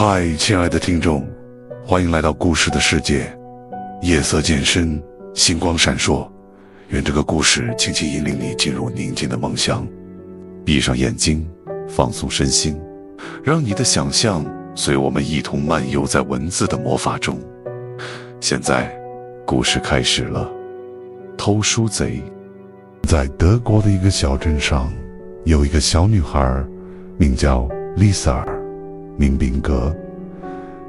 嗨，亲爱的听众，欢迎来到故事的世界。夜色渐深，星光闪烁，愿这个故事轻轻引领你进入宁静的梦乡。闭上眼睛，放松身心，让你的想象随我们一同漫游在文字的魔法中。现在，故事开始了。偷书贼。在德国的一个小镇上，有一个小女孩，名叫丽塞尔·明宾格。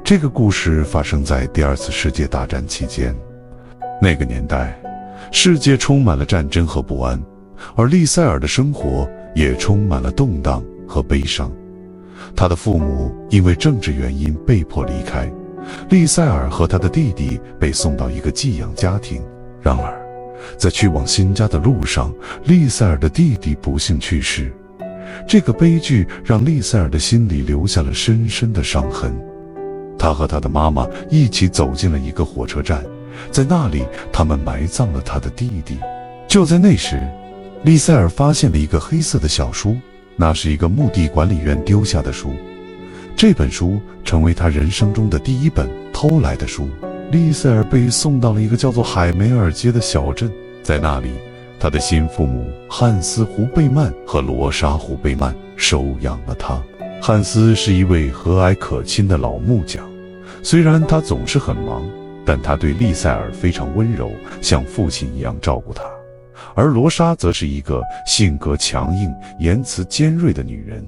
这个故事发生在第二次世界大战期间。那个年代，世界充满了战争和不安，而丽塞尔的生活也充满了动荡和悲伤。她的父母因为政治原因被迫离开，丽塞尔和她的弟弟被送到一个寄养家庭。然而，在去往新家的路上，丽塞尔的弟弟不幸去世。这个悲剧让丽塞尔的心里留下了深深的伤痕。她和她的妈妈一起走进了一个火车站，在那里，他们埋葬了她的弟弟。就在那时，丽塞尔发现了一个黑色的小书，那是一个墓地管理员丢下的书。这本书成为她人生中的第一本偷来的书。丽塞尔被送到了一个叫做海梅尔街的小镇，在那里，他的新父母汉斯·胡贝曼和罗莎·胡贝曼收养了他。汉斯是一位和蔼可亲的老木匠，虽然他总是很忙，但他对丽塞尔非常温柔，像父亲一样照顾他。而罗莎则是一个性格强硬、言辞尖锐的女人，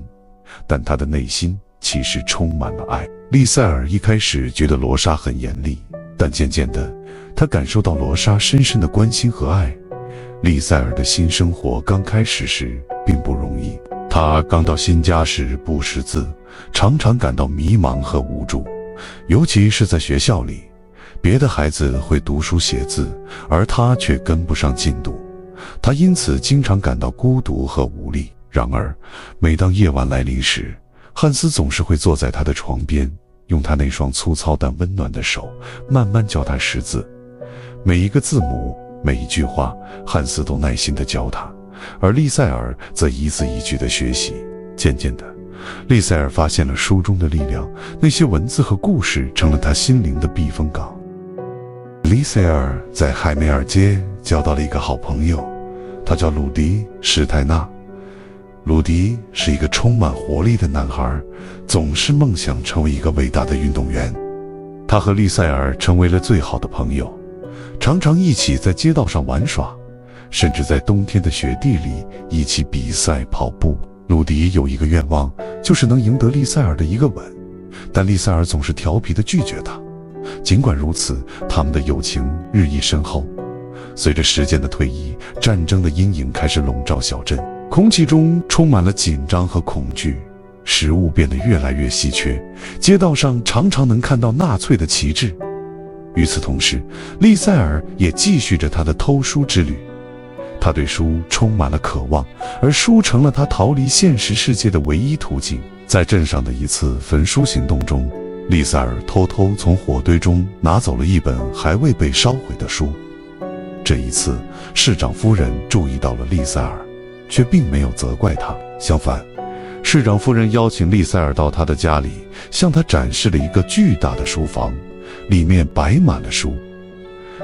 但她的内心其实充满了爱。丽塞尔一开始觉得罗莎很严厉，但渐渐的，她感受到罗莎深深的关心和爱。丽塞尔的新生活刚开始时并不容易，她刚到新家时不识字，常常感到迷茫和无助，尤其是在学校里，别的孩子会读书写字，而她却跟不上进度，她因此经常感到孤独和无力。然而，每当夜晚来临时，汉斯总是会坐在她的床边，用他那双粗糙但温暖的手慢慢教她识字。每一个字母，每一句话，汉斯都耐心地教她，而丽塞尔则一字一句地学习。渐渐的，丽塞尔发现了书中的力量，那些文字和故事成了她心灵的避风港。丽塞尔在海梅尔街交到了一个好朋友，他叫鲁迪·施泰纳。鲁迪是一个充满活力的男孩，总是梦想成为一个伟大的运动员。他和丽塞尔成为了最好的朋友，常常一起在街道上玩耍，甚至在冬天的雪地里一起比赛跑步。鲁迪有一个愿望，就是能赢得丽塞尔的一个吻，但丽塞尔总是调皮地拒绝他。尽管如此，他们的友情日益深厚。随着时间的推移，战争的阴影开始笼罩小镇，空气中充满了紧张和恐惧，食物变得越来越稀缺，街道上常常能看到纳粹的旗帜。与此同时，丽塞尔也继续着他的偷书之旅。他对书充满了渴望，而书成了他逃离现实世界的唯一途径。在镇上的一次焚书行动中，丽塞尔偷偷从火堆中拿走了一本还未被烧毁的书。这一次，市长夫人注意到了丽塞尔，却并没有责怪他。相反，市长夫人邀请丽塞尔到她的家里，向她展示了一个巨大的书房，里面摆满了书。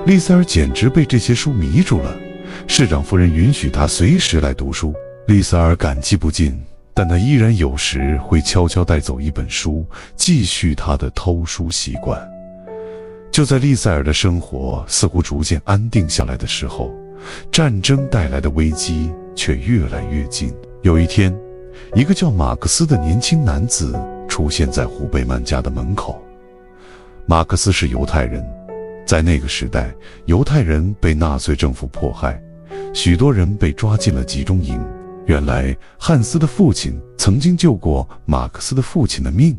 丽塞尔简直被这些书迷住了。市长夫人允许她随时来读书，丽塞尔感激不尽，但她依然有时会悄悄带走一本书，继续她的偷书习惯。就在丽塞尔的生活似乎逐渐安定下来的时候，战争带来的危机却越来越近。有一天，一个叫马克思的年轻男子出现在胡贝曼家的门口。马克思是犹太人，在那个时代，犹太人被纳粹政府迫害，许多人被抓进了集中营。原来，汉斯的父亲曾经救过马克思的父亲的命，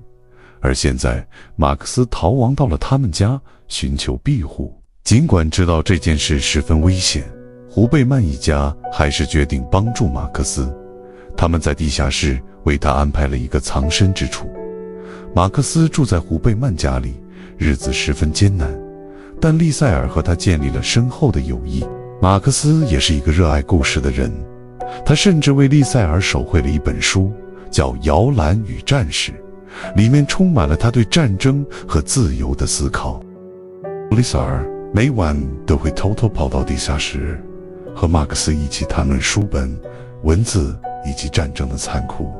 而现在马克思逃亡到了他们家，寻求庇护。尽管知道这件事十分危险，胡贝曼一家还是决定帮助马克思。他们在地下室为他安排了一个藏身之处。马克思住在胡贝曼家里，日子十分艰难，但丽塞尔和他建立了深厚的友谊。马克思也是一个热爱故事的人，他甚至为丽塞尔手绘了一本书，叫《摇篮与战士》，里面充满了他对战争和自由的思考。丽塞尔每晚都会偷偷跑到地下室，和马克思一起谈论书本、文字以及战争的残酷。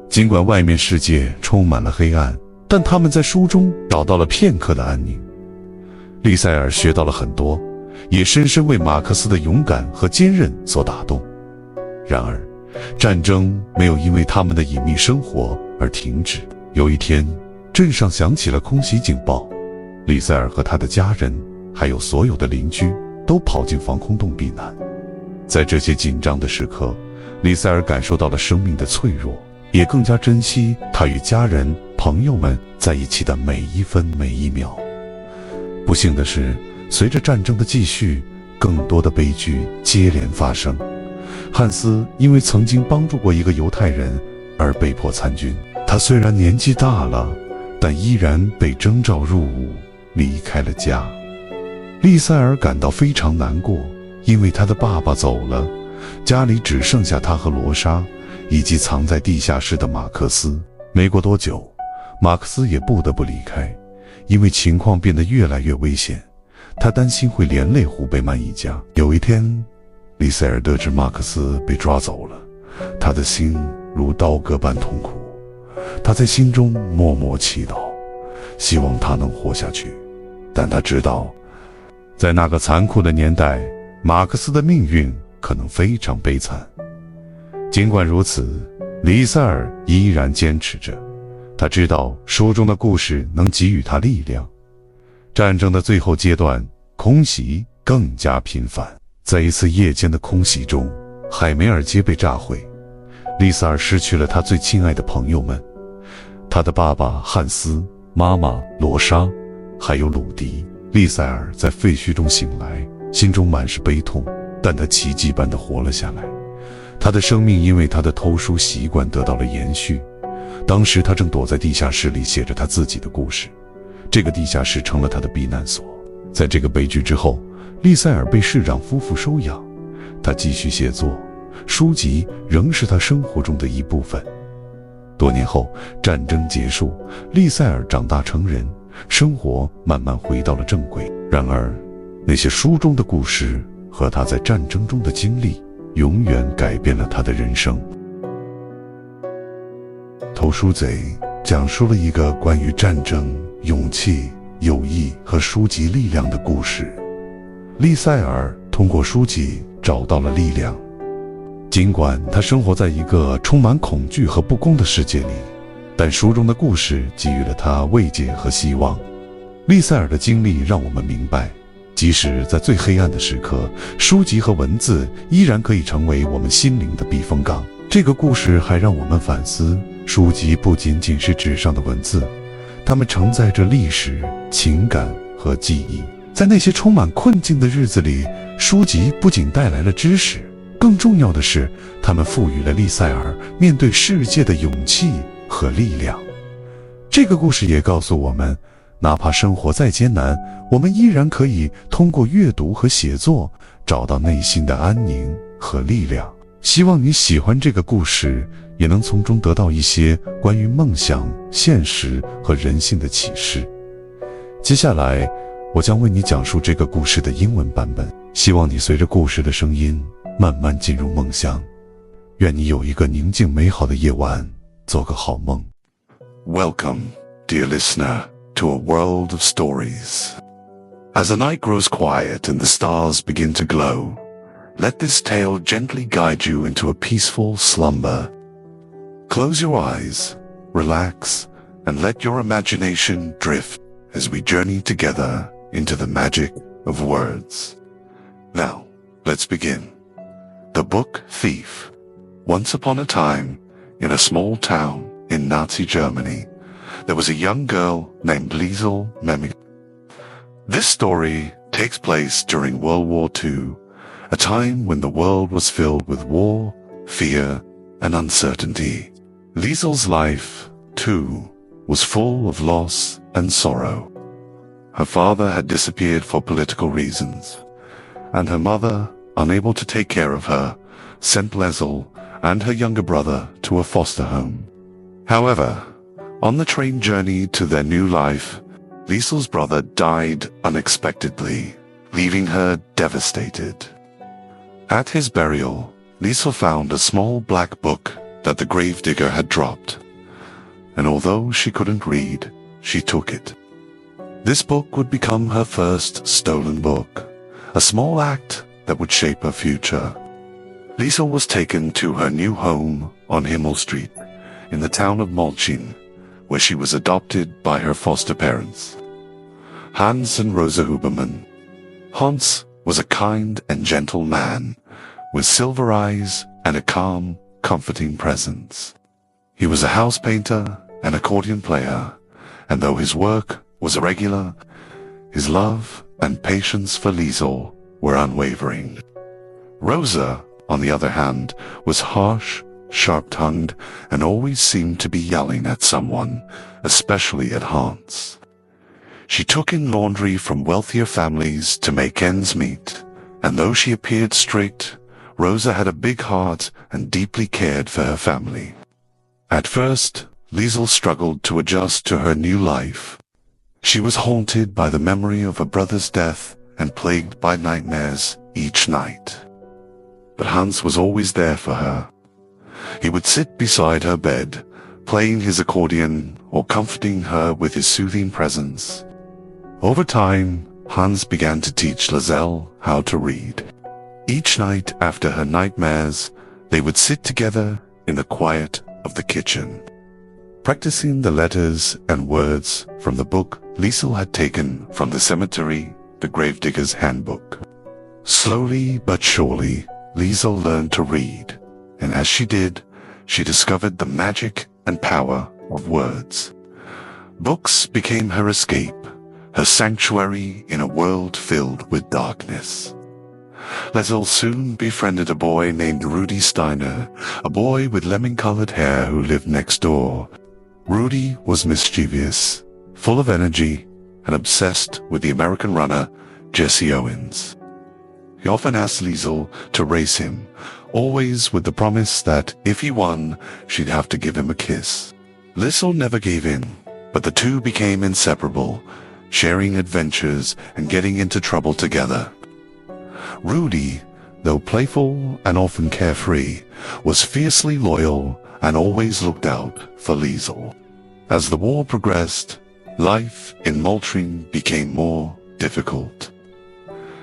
尽管外面世界充满了黑暗，但他们在书中找到了片刻的安宁。丽塞尔学到了很多，也深深为马克思的勇敢和坚韧所打动。然而，战争没有因为他们的隐秘生活而停止。有一天，镇上响起了空袭警报，丽塞尔和他的家人，还有所有的邻居，都跑进防空洞避难。在这些紧张的时刻，丽塞尔感受到了生命的脆弱，也更加珍惜他与家人、朋友们在一起的每一分每一秒。不幸的是，随着战争的继续，更多的悲剧接连发生。汉斯因为曾经帮助过一个犹太人而被迫参军，他虽然年纪大了，但依然被征召入伍，离开了家。丽塞尔感到非常难过，因为他的爸爸走了，家里只剩下他和罗莎，以及藏在地下室的马克思。没过多久，马克思也不得不离开，因为情况变得越来越危险，他担心会连累胡贝曼一家。有一天，丽塞尔得知马克思被抓走了，他的心如刀割般痛苦。他在心中默默祈祷，希望他能活下去。但他知道，在那个残酷的年代，马克思的命运可能非常悲惨。尽管如此，丽塞尔依然坚持着。他知道书中的故事能给予他力量。战争的最后阶段，空袭更加频繁。在一次夜间的空袭中，海梅尔街被炸毁，丽塞尔失去了他最亲爱的朋友们，他的爸爸汉斯、妈妈罗莎，还有鲁迪。丽塞尔在废墟中醒来，心中满是悲痛，但他奇迹般地活了下来。他的生命因为他的偷书习惯得到了延续。当时他正躲在地下室里写着他自己的故事，这个地下室成了他的避难所。在这个悲剧之后，丽塞尔被市长夫妇收养，他继续写作，书籍仍是他生活中的一部分。多年后，战争结束，丽塞尔长大成人，生活慢慢回到了正轨。然而，那些书中的故事和他在战争中的经历，永远改变了他的人生。偷书贼讲述了一个关于战争、勇气、友谊和书籍力量的故事。丽塞尔通过书籍找到了力量，尽管他生活在一个充满恐惧和不公的世界里，但书中的故事给予了他慰藉和希望。丽塞尔的经历让我们明白，即使在最黑暗的时刻，书籍和文字依然可以成为我们心灵的避风港。这个故事还让我们反思，书籍不仅仅是纸上的文字，它们承载着历史、情感和记忆。在那些充满困境的日子里，书籍不仅带来了知识，更重要的是，它们赋予了丽塞尔面对世界的勇气和力量。这个故事也告诉我们，哪怕生活再艰难，我们依然可以通过阅读和写作，找到内心的安宁和力量。希望你喜欢这个故事，也能从中得到一些关于梦想、现实和人性的启示。接下来，我将为你讲述这个故事的英文版本，希望你随着故事的声音慢慢进入梦乡。愿你有一个宁静美好的夜晚，做个好梦。Welcome, dear listener, to a world of stories. As the night grows quiet and the stars begin to glow, let this tale gently guide you into a peaceful slumber. Close your eyes, relax, and let your imagination drift as we journey together into the magic of words. Now, let's begin. The Book Thief. Once upon a time, in a small town in Nazi Germany, there was a young girl named Liesel Meminger. This story takes place during World War II, a time when the world was filled with war, fear, and uncertainty. Liesel's life, too, was full of loss and sorrow. Her father had disappeared for political reasons, and her mother, unable to take care of her, sent Liesel and her younger brother to a foster home. However, On the train journey to their new life, Liesel's brother died unexpectedly, leaving her devastated. At his burial, Liesel found a small black book that the gravedigger had dropped, and although she couldn't read, she took it. This book would become her first stolen book, a small act that would shape her future. Liesel was taken to her new home on Himmel Street, in the town of Malchin, where she was adopted by her foster parents, Hans and Rosa Huberman. Hans was a kind and gentle man, with silver eyes and a calm, comforting presence. He was a house painter, an accordion player, and though his work was irregular, his love and patience for Liesel were unwavering. Rosa, on the other hand, was harsh, sharp-tongued, and always seemed to be yelling at someone, especially at Hans. She took in laundry from wealthier families to make ends meet, and though she appeared strict, Rosa had a big heart and deeply cared for her family. At first, Liesel struggled to adjust to her new life. She was haunted by the memory of her brother's death and plagued by nightmares each night. But Hans was always there for her. He would sit beside her bed, playing his accordion or comforting her with his soothing presence. Over time, Hans began to teach Liesel how to read. Each night after her nightmares, they would sit together in the quiet of the kitchen, practicing the letters and words from the book Liesel had taken from the cemetery, the gravedigger's handbook. Slowly but surely, Liesel learned to read, and as she did, she discovered the magic and power of words. Books became her escape, her sanctuary in a world filled with darkness. Liesel soon befriended a boy named Rudi Steiner, a boy with lemon-colored hair who lived next door. Rudi was mischievous, full of energy, and obsessed with the American runner, Jesse Owens. He often asked Liesel to race him, always with the promise that if he won, she'd have to give him a kiss. Liesel never gave in, but the two became inseparable, sharing adventures and getting into trouble together. Rudi, though playful and often carefree, was fiercely loyal and always looked out for Liesel. As the war progressed, life in Malchin became more difficult.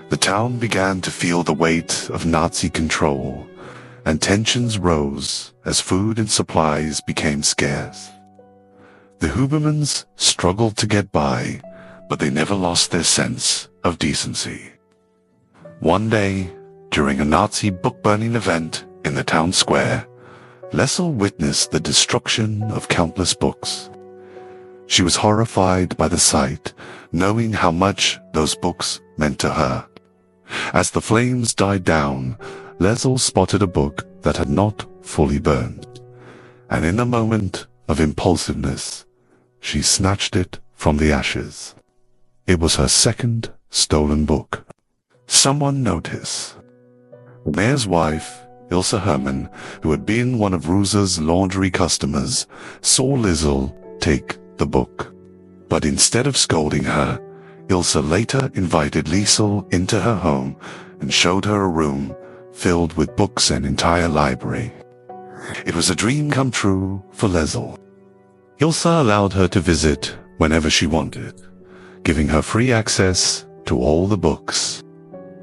The town began to feel the weight of Nazi control, and tensions rose as food and supplies became scarce. The Hubermans struggled to get by, but they never lost their sense of decency. One day, during a Nazi book-burning event in the town square, Liesel witnessed the destruction of countless books. She was horrified by the sight, knowing how much those books meant to her. As the flames died down, Liesel spotted a book that had not fully burned, and in a moment of impulsiveness, she snatched it from the ashes. It was her second stolen book. Someone noticed. The mayor's wife, Ilse Hermann, who had been one of Rosa's laundry customers, saw Liesel take the book. But instead of scolding her, Ilse later invited Liesel into her home and showed her a room filled with books and entire library. It was a dream come true for Liesel. Ilse allowed her to visit whenever she wanted, giving her free access to all the books.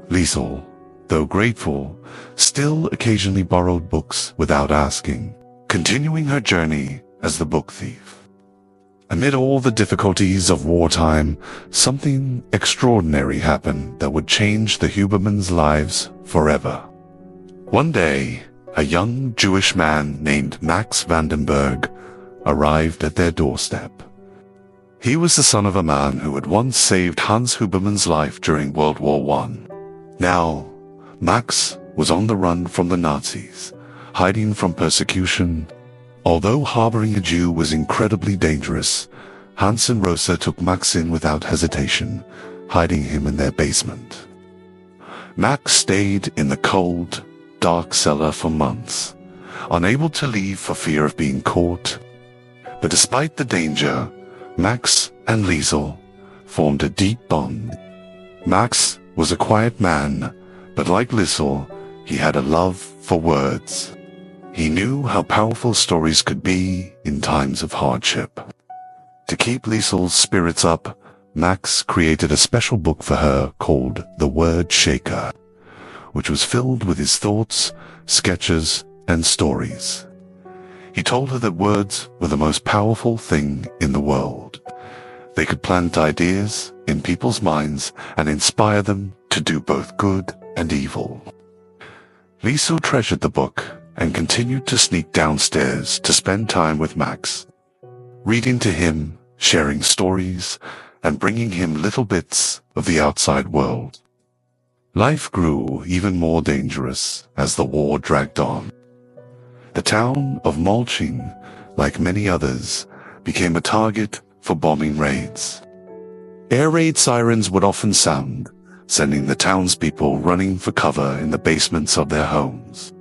Liesel, though grateful, still occasionally borrowed books without asking, continuing her journey as the book thief. Amid all the difficulties of wartime, something extraordinary happened that would change the Hubermans' lives forever. One day, a young Jewish man named Max Vandenberg arrived at their doorstep. He was the son of a man who had once saved Hans Huberman's life during World War I. Now, Max was on the run from the Nazis, hiding from persecution. Although harboring a Jew was incredibly dangerous, Hans and Rosa took Max in without hesitation, hiding him in their basement. Max stayed in the cold, dark cellar for months, unable to leave for fear of being caught. But despite the danger, Max and Liesel formed a deep bond. Max was a quiet man, but like Liesel, he had a love for words. He knew how powerful stories could be in times of hardship. To keep Liesel's spirits up, Max created a special book for her called The Word Shaker, which was filled with his thoughts, sketches, and stories. He told her that words were the most powerful thing in the world. They could plant ideas in people's minds and inspire them to do both good and evil. Liesel treasured the book and continued to sneak downstairs to spend time with Max, reading to him, sharing stories, and bringing him little bits of the outside world. Life grew even more dangerous as the war dragged on. The town of Malching, like many others, became a target for bombing raids. Air raid sirens would often sound, sending the townspeople running for cover in the basements of their homes.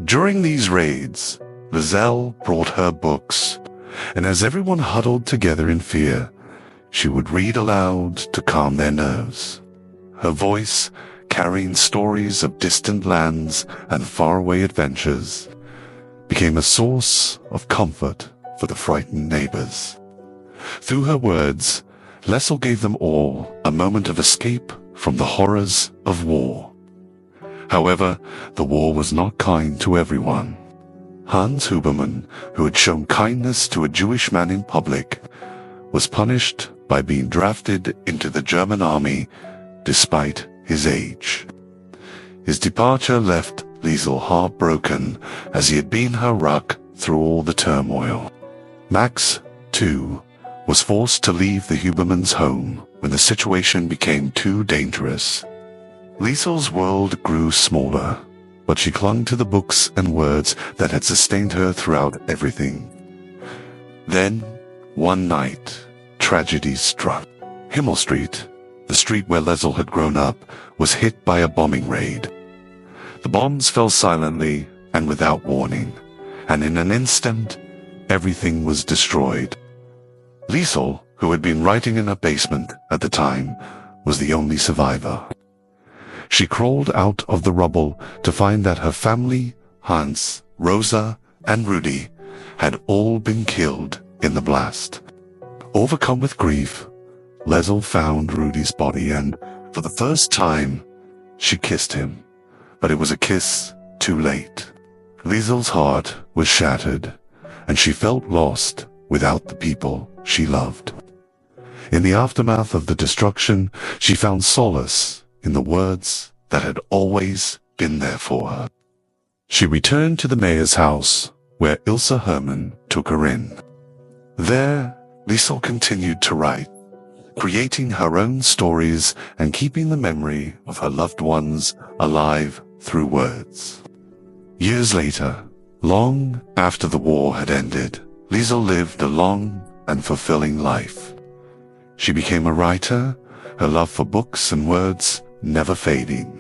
During these raids, Liesel brought her books, and as everyone huddled together in fear, she would read aloud to calm their nerves. Her voice, carrying stories of distant lands and faraway adventures, became a source of comfort for the frightened neighbors. Through her words, Liesel gave them all a moment of escape from the horrors of war. However, the war was not kind to everyone. Hans Huberman, who had shown kindness to a Jewish man in public, was punished by being drafted into the German army despite his age. His departure left Liesel heartbroken, as he had been her rock through all the turmoil. Max, too, was forced to leave the Hubermans' home when the situation became too dangerous. Liesel's world grew smaller, but she clung to the books and words that had sustained her throughout everything. Then, one night, tragedy struck. Himmel Street, the street where Liesel had grown up, was hit by a bombing raid. The bombs fell silently and without warning, and in an instant, everything was destroyed. Liesel, who had been writing in her basement at the time, was the only survivor. She crawled out of the rubble to find that her family, Hans, Rosa, and Rudy, had all been killed in the blast. Overcome with grief, Liesel found Rudy's body and, for the first time, she kissed him. But it was a kiss too late. Liesel's heart was shattered, and she felt lost without the people she loved. In the aftermath of the destruction, she found solace in the words that had always been there for her. She returned to the mayor's house, where Ilse Hermann took her in. There, Liesel continued to write, creating her own stories and keeping the memory of her loved ones alive through words. Years later, long after the war had ended, Liesel lived a long and fulfilling life. She became a writer, her love for books and words never fading.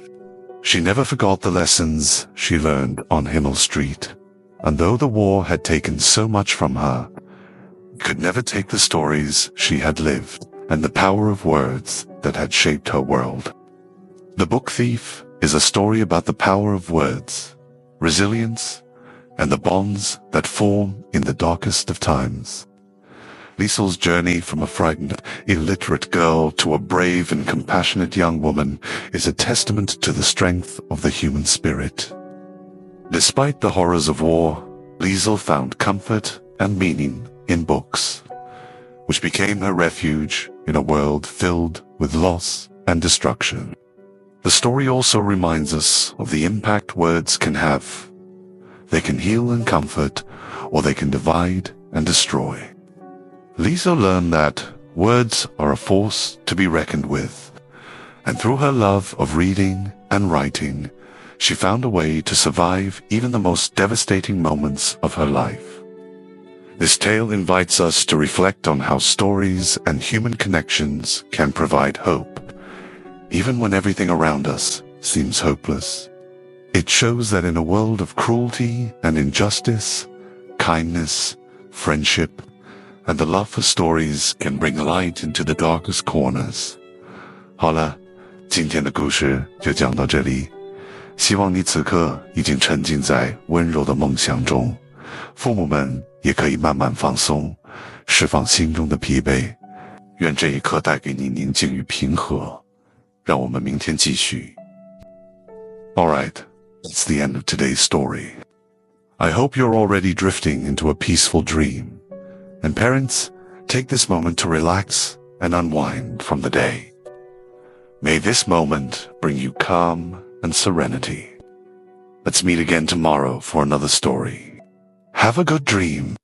She never forgot the lessons she learned on Himmel Street, and though the war had taken so much from her, it could never take the stories she had lived and the power of words that had shaped her world. The Book Thief is a story about the power of words, resilience, and the bonds that form in the darkest of times. Liesel's journey from a frightened, illiterate girl to a brave and compassionate young woman is a testament to the strength of the human spirit. Despite the horrors of war, Liesel found comfort and meaning in books, which became her refuge in a world filled with loss and destruction. The story also reminds us of the impact words can have. They can heal and comfort, or they can divide and destroy. Liesel learned that words are a force to be reckoned with, and through her love of reading and writing, she found a way to survive even the most devastating moments of her life. This tale invites us to reflect on how stories and human connections can provide hope, even when everything around us seems hopeless. It shows that in a world of cruelty and injustice, kindness, friendship, and the love for stories can bring light into the darkest corners. 好了，今天的故事就讲到这里，希望你此刻已经沉浸在温柔的梦乡中，父母们也可以慢慢放松，释放心中的疲惫，愿这一刻带给你宁静与平和。让我们明天继续。Alright, that's the end of today's story. I hope you're already drifting into a peaceful dream. And parents, take this moment to relax and unwind from the day. May this moment bring you calm and serenity. Let's meet again tomorrow for another story. Have a good dream.